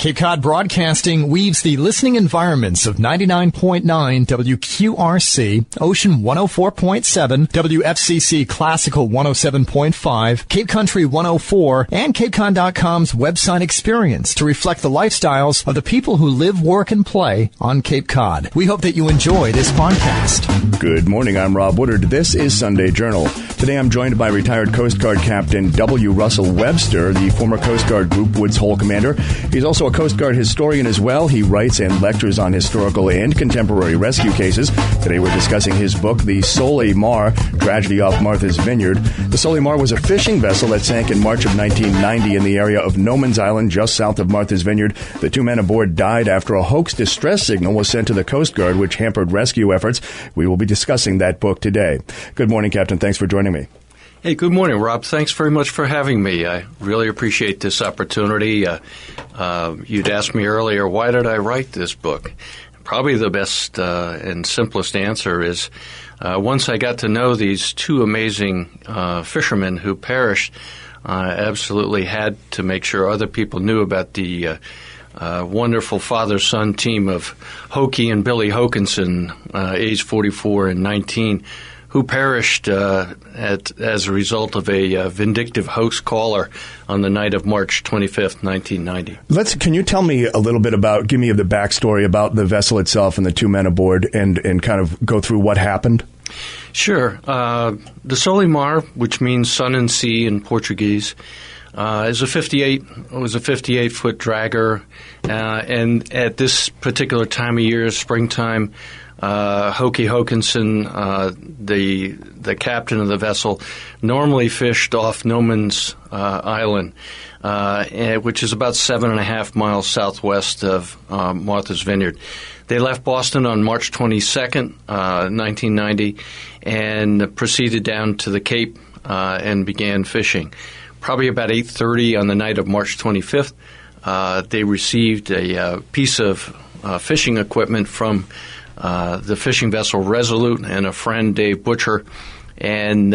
Cape Cod Broadcasting weaves the listening environments of 99.9 WQRC, Ocean 104.7, WFCC Classical 107.5, Cape Country 104, and CapeCon.com's website experience to reflect the lifestyles of the people who live, work, and play on Cape Cod. We hope that you enjoy this podcast. Good morning. I'm Rob Woodard. This is Sunday Journal. Today I'm joined by retired Coast Guard Captain W. Russell Webster, the former Coast Guard Group Woods Hole commander. He's also a Coast Guard historian as well. He writes and lectures on historical and contemporary rescue cases. Today we're discussing his book, The Soleil Mar, Tragedy Off Martha's Vineyard. The Soleil Mar was a fishing vessel that sank in March of 1990 in the area of No Man's Island, just south of Martha's Vineyard. The two men aboard died after a hoax distress signal was sent to the Coast Guard, which hampered rescue efforts. We will be discussing that book today. Good morning, Captain. Thanks for joining me. Hey, good morning, Rob. Thanks very much for having me. I really appreciate this opportunity. You'd asked me earlier, why did I write this book? Probably the best and simplest answer is once I got to know these two amazing fishermen who perished, I absolutely had to make sure other people knew about the wonderful father-son team of Hokie and Billy Hokanson, age 44 and 19, who perished as a result of a vindictive hoax caller on the night of March 25th, 1990. Can you tell me a little bit give me the backstory about the vessel itself and the two men aboard and kind of go through what happened? Sure. The Soleil Mar, which means sun and sea in Portuguese, was a 58-foot dragger, and at this particular time of year, springtime, Hokie Hokanson, the captain of the vessel, normally fished off No Man's Island, which is about 7.5 miles southwest of Martha's Vineyard. They left Boston on March 22nd, 1990, and proceeded down to the Cape and began fishing. Probably about 8:30 on the night of March 25th, they received a piece of fishing equipment from the fishing vessel Resolute and a friend, Dave Butcher, and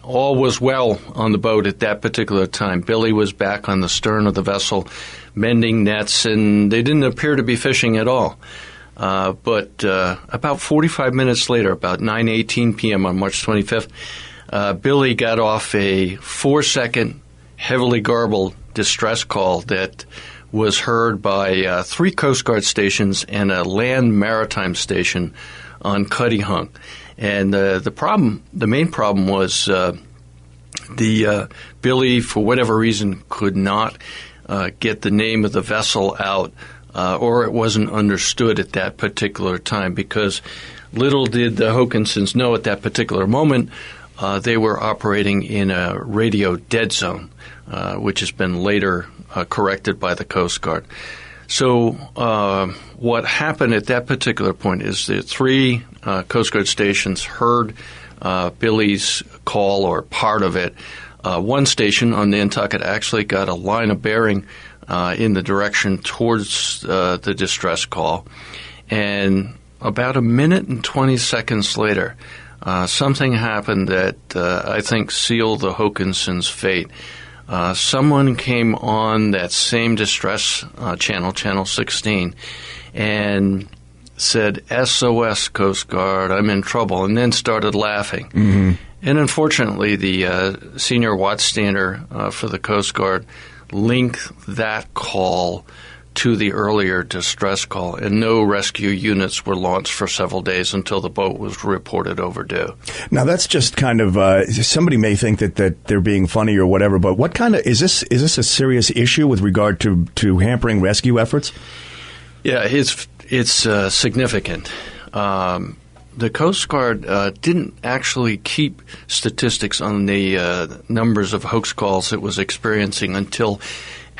all was well on the boat at that particular time. Billy was back on the stern of the vessel mending nets, and they didn't appear to be fishing at all. But about 45 minutes later, about 9:18 p.m. on March 25th, Billy got off a 4-second, heavily garbled distress call that was heard by 3 Coast Guard stations and a land maritime station on Cuttyhunk. And the main problem was Billy, for whatever reason, could not get the name of the vessel out, or it wasn't understood at that particular time, because little did the Hokansons know at that particular moment they were operating in a radio dead zone, which has been later corrected by the Coast Guard. So what happened at that particular point is the 3 Coast Guard stations heard Billy's call, or part of it. One station on Nantucket actually got a line of bearing in the direction towards the distress call. And about 1 minute and 20 seconds later, something happened that I think sealed the Hokansons' fate. Someone came on that same distress channel, Channel 16, and said, "SOS, Coast Guard, I'm in trouble," and then started laughing. Mm-hmm. And unfortunately, the senior watchstander for the Coast Guard linked that call to the earlier distress call, and no rescue units were launched for several days until the boat was reported overdue. Now, that's just kind of somebody may think that they're being funny or whatever, but what kind of is this a serious issue with regard to hampering rescue efforts? Yeah, it's significant. The Coast Guard didn't actually keep statistics on the numbers of hoax calls it was experiencing until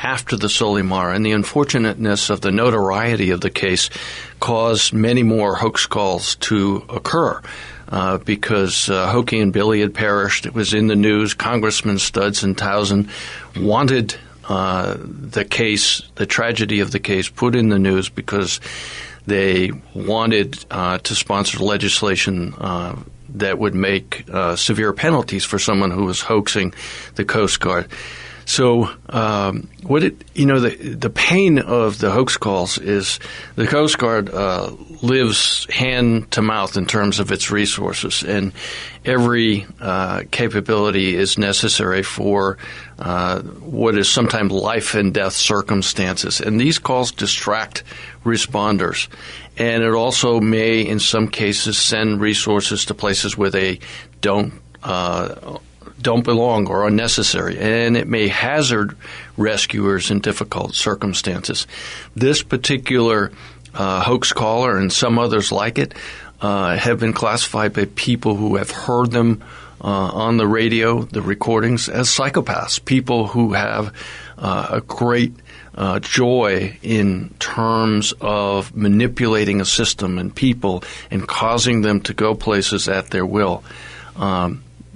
after the Soleil Mar, and the unfortunateness of the notoriety of the case caused many more hoax calls to occur because Hokie and Billy had perished. It was in the news. Congressman Studs and Towson wanted the case, the tragedy of the case, put in the news because they wanted to sponsor legislation that would make severe penalties for someone who was hoaxing the Coast Guard. So the pain of the hoax calls is the Coast Guard lives hand to mouth in terms of its resources, and every capability is necessary for what is sometimes life and death circumstances. And these calls distract responders. And it also may, in some cases, send resources to places where they don't belong or are unnecessary, and it may hazard rescuers in difficult circumstances. This particular hoax caller and some others like it have been classified by people who have heard them on the radio, the recordings, as psychopaths, people who have a great joy in terms of manipulating a system and people and causing them to go places at their will.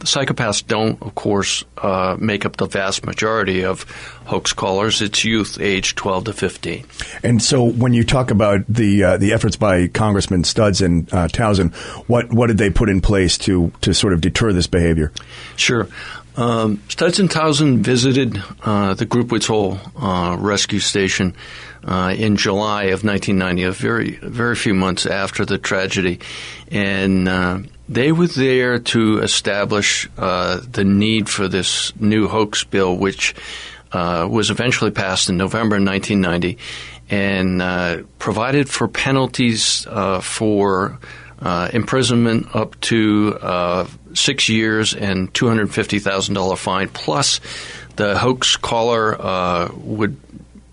Psychopaths don't, of course, make up the vast majority of hoax callers. It's youth aged 12 to 15. And so when you talk about the efforts by Congressman Studs and Townsend, what did they put in place to sort of deter this behavior? Sure. Studs and Townsend visited the Group Woods Hole rescue station in July of 1990, a very, very few months after the tragedy. And they were there to establish the need for this new hoax bill, which was eventually passed in November 1990 and provided for penalties for imprisonment up to 6 years and $250,000 fine, plus the hoax caller would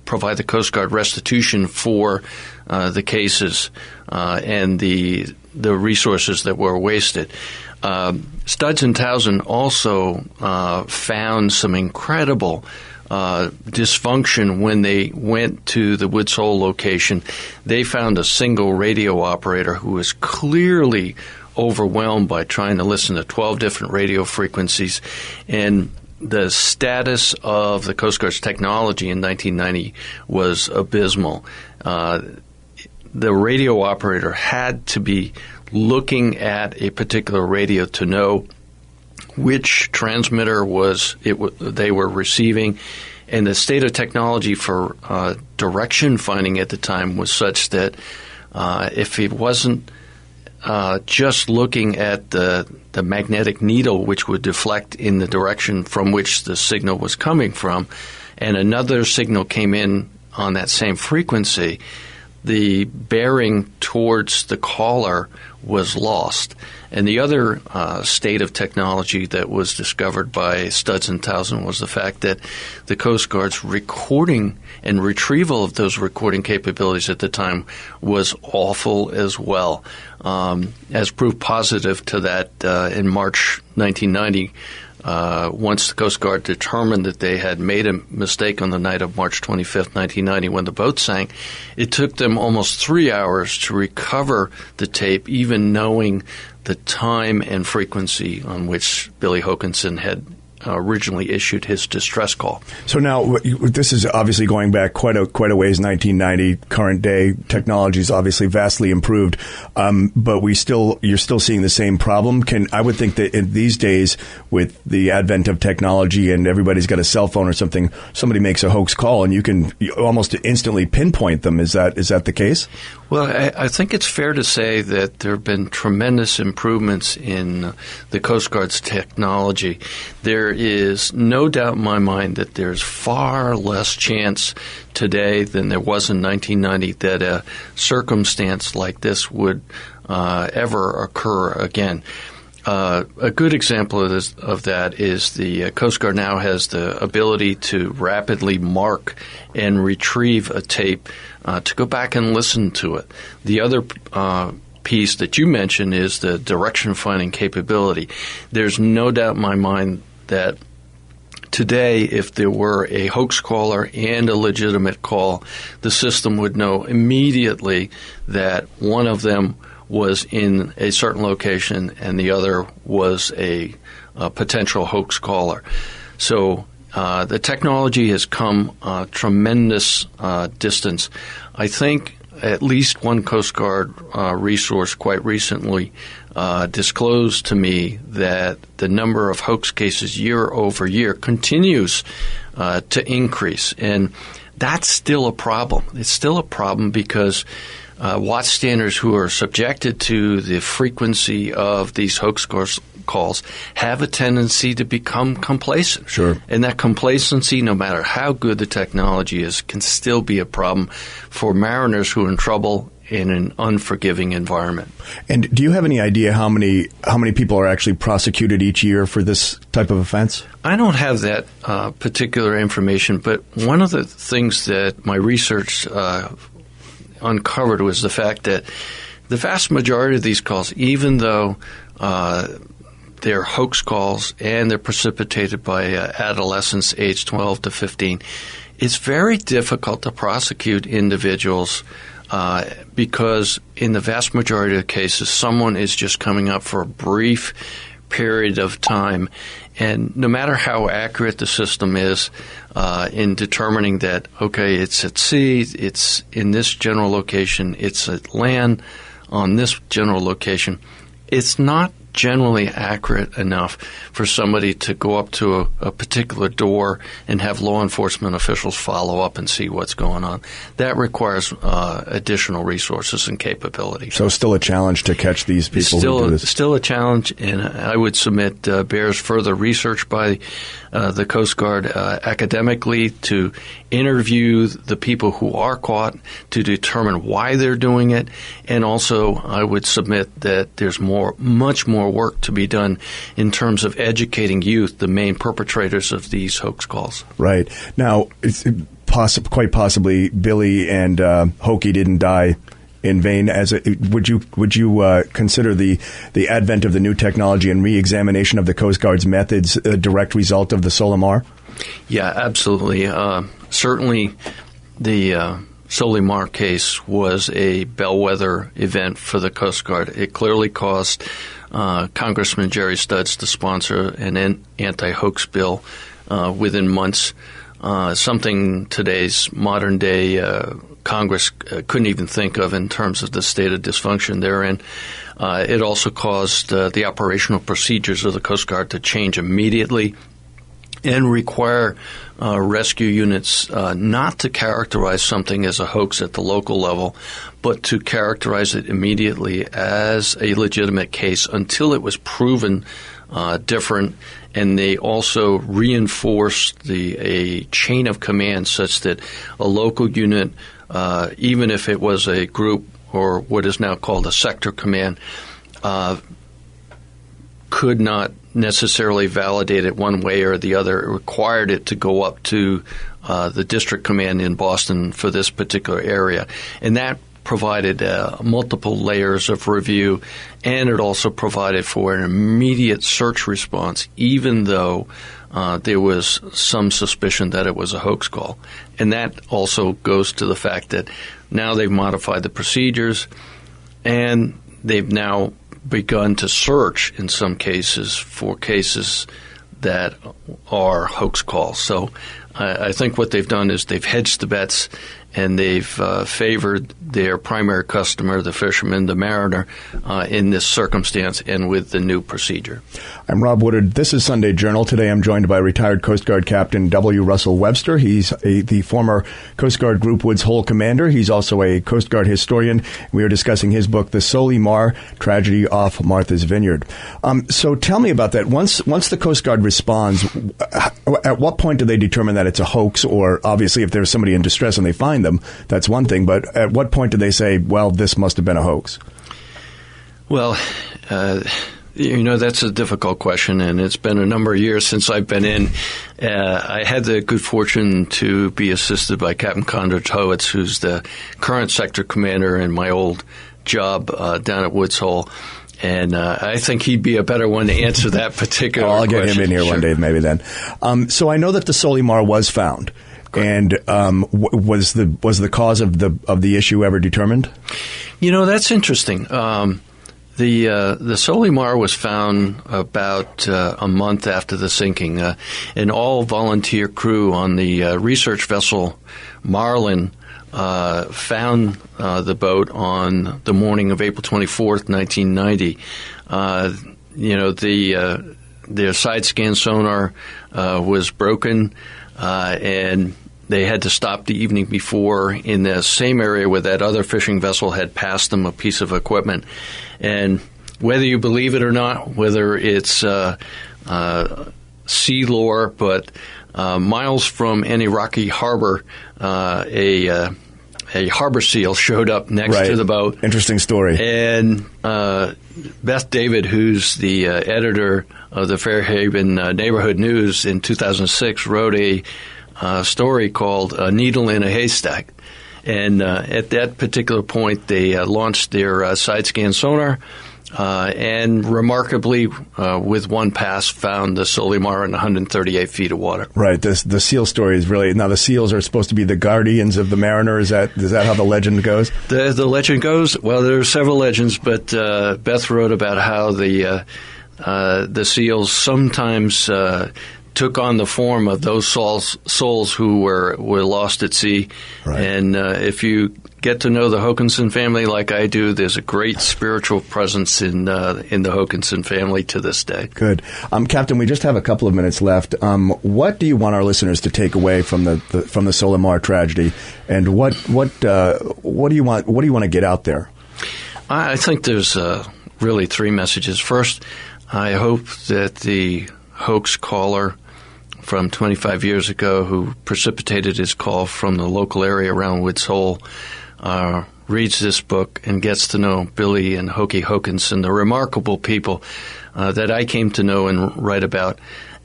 provide the Coast Guard restitution for the cases and the resources that were wasted. Studs and Townsend also found some incredible dysfunction when they went to the Woods Hole location. They found a single radio operator who was clearly overwhelmed by trying to listen to 12 different radio frequencies, and the status of the Coast Guard's technology in 1990 was abysmal. The radio operator had to be looking at a particular radio to know which transmitter they were receiving, and the state of technology for direction finding at the time was such that if it wasn't just looking at the magnetic needle, which would deflect in the direction from which the signal was coming from, and another signal came in on that same frequency, the bearing towards the caller was lost. And the other state of technology that was discovered by Studs and Townsend was the fact that the Coast Guard's recording and retrieval of those recording capabilities at the time was awful as well. As proof positive to that, in March 1990, once the Coast Guard determined that they had made a mistake on the night of March 25th, 1990, when the boat sank, it took them almost 3 hours to recover the tape, even knowing the time and frequency on which Billy Hokanson had originally issued his distress call. So now this is obviously going back quite a ways, 1990. Current day technology is obviously vastly improved, but you're still seeing the same problem. I would think that in these days, with the advent of technology and everybody's got a cell phone or something, somebody makes a hoax call and you can almost instantly pinpoint them. Is that the case? Well, I think it's fair to say that there have been tremendous improvements in the Coast Guard's technology. There is no doubt in my mind that there's far less chance today than there was in 1990 that a circumstance like this would ever occur again. A good example of that is the Coast Guard now has the ability to rapidly mark and retrieve a tape to go back and listen to it. The other piece that you mentioned is the direction finding capability. There's no doubt in my mind that today, if there were a hoax caller and a legitimate call, the system would know immediately that one of them was in a certain location and the other was a potential hoax caller. So the technology has come a tremendous distance. I think at least one Coast Guard resource quite recently disclosed to me that the number of hoax cases year over year continues to increase. And that's still a problem. It's still a problem because watchstanders who are subjected to the frequency of these hoax calls have a tendency to become complacent. Sure. And that complacency, no matter how good the technology is, can still be a problem for mariners who are in trouble in an unforgiving environment. And do you have any idea how many people are actually prosecuted each year for this type of offense? I don't have that particular information, but one of the things that my research uncovered was the fact that the vast majority of these calls, even though they're hoax calls and they're precipitated by adolescents aged 12 to 15, it's very difficult to prosecute individuals because in the vast majority of cases, someone is just coming up for a brief period of time. And no matter how accurate the system is in determining that, okay, it's at sea, it's in this general location, it's at land on this general location, it's not generally accurate enough for somebody to go up to a particular door and have law enforcement officials follow up and see what's going on. That requires additional resources and capability. So still a challenge to catch these people who do this. Still a challenge, and I would submit bears further research by the Coast Guard academically to interview the people who are caught to determine why they're doing it, and also I would submit that there's much more work to be done in terms of educating youth, the main perpetrators of these hoax calls. Right. Now, it's quite possibly Billy and Hokey didn't die in vain. Would you consider the advent of the new technology and re-examination of the Coast Guard's methods a direct result of the Solimar? Yeah, absolutely. Certainly, the Solimar case was a bellwether event for the Coast Guard. It clearly caused Congressman Jerry Studs to sponsor an anti-hoax bill within months, something today's modern-day Congress couldn't even think of in terms of the state of dysfunction therein. It also caused the operational procedures of the Coast Guard to change immediately and require rescue units not to characterize something as a hoax at the local level, but to characterize it immediately as a legitimate case until it was proven different. And they also reinforced a chain of command such that a local unit, even if it was a group or what is now called a sector command, could not necessarily validate it one way or the other. It required it to go up to the district command in Boston for this particular area. And that provided multiple layers of review, and it also provided for an immediate search response, even though there was some suspicion that it was a hoax call. And that also goes to the fact that now they've modified the procedures, and they've now begun to search in some cases for cases that are hoax calls. So I think what they've done is they've hedged the bets, and they've favored their primary customer, the fisherman, the mariner, in this circumstance and with the new procedure. I'm Rob Woodard. This is Sunday Journal. Today I'm joined by retired Coast Guard Captain W. Russell Webster. He's the former Coast Guard Group Woods Hole commander. He's also a Coast Guard historian. We are discussing his book, The Solimar, Tragedy Off Martha's Vineyard. So tell me about that. Once the Coast Guard responds, at what point do they determine that it's a hoax? Or obviously if there's somebody in distress and they find them, that's one thing. But at what point do they say, well, this must have been a hoax? Well, that's a difficult question, and it's been a number of years since I've been in. I had the good fortune to be assisted by Captain Condor Towitz, who's the current sector commander in my old job down at Woods Hole. And I think he'd be a better one to answer that particular I'll question. get him in here one day, maybe then. So I know that the Solimar was found. And was the cause of the issue ever determined? That's interesting. The Solimar was found about a month after the sinking. An all-volunteer crew on the research vessel Marlin found the boat on the morning of April 24th, 1990. Their side scan sonar was broken, and they had to stop the evening before in the same area where that other fishing vessel had passed them a piece of equipment. And whether you believe it or not, whether it's sea lore, but miles from any rocky harbor, a harbor seal showed up next to the boat. Interesting story. And Beth David, who's the editor of the Fairhaven Neighborhood News in 2006, wrote a story called A Needle in a Haystack. And at that particular point, they launched their side scan sonar, and remarkably, with one pass, found the Solimar in 138 feet of water. Right. The seal story is really... Now, the seals are supposed to be the guardians of the mariner. Is that how the legend goes? The legend goes... Well, there are several legends, but Beth wrote about how the seals sometimes took on the form of those souls who were lost at sea. Right. And if you get to know the Hokanson family like I do, there's a great spiritual presence in the Hokanson family to this day. Good. Captain, we just have a couple of minutes left. What do you want our listeners to take away from the Solimar tragedy, and what do you want to get out there? I think there's really three messages. First, I hope that the hoax caller from 25 years ago who precipitated his call from the local area around Woods Hole reads this book and gets to know Billy and Hokie Hokanson, the remarkable people that I came to know and write about,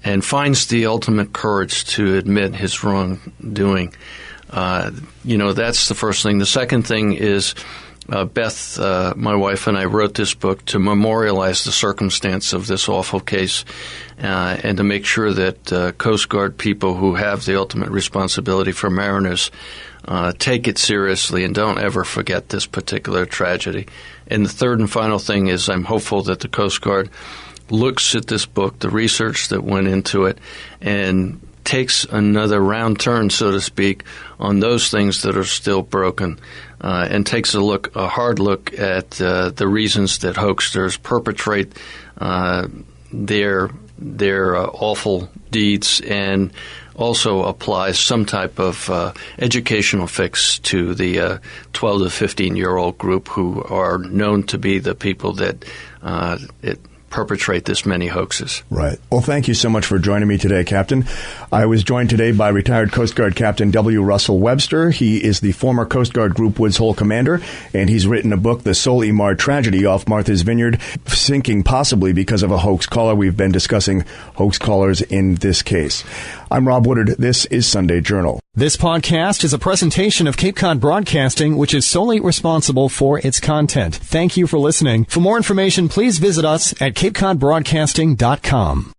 and finds the ultimate courage to admit his wrongdoing. That's the first thing. The second thing is Beth, my wife, and I wrote this book to memorialize the circumstance of this awful case and to make sure that Coast Guard people who have the ultimate responsibility for mariners take it seriously and don't ever forget this particular tragedy. And the third and final thing is I'm hopeful that the Coast Guard looks at this book, the research that went into it, and takes another round turn, so to speak, on those things that are still broken, and takes a hard look at the reasons that hoaxsters perpetrate their awful deeds, and also applies some type of educational fix to the 12 to 15-year-old group who are known to be the people that perpetrate this many hoaxes. Right. Well, thank you so much for joining me today, Captain. I was joined today by retired Coast Guard Captain W. Russell Webster. He is the former Coast Guard Group Woods Hole commander, and he's written a book, The Solimar Tragedy off Martha's Vineyard, sinking possibly because of a hoax caller. We've been discussing hoax callers in this case. I'm Rob Woodard. This is Sunday Journal. This podcast is a presentation of Cape Cod Broadcasting, which is solely responsible for its content. Thank you for listening. For more information, please visit us at capecodbroadcasting.com.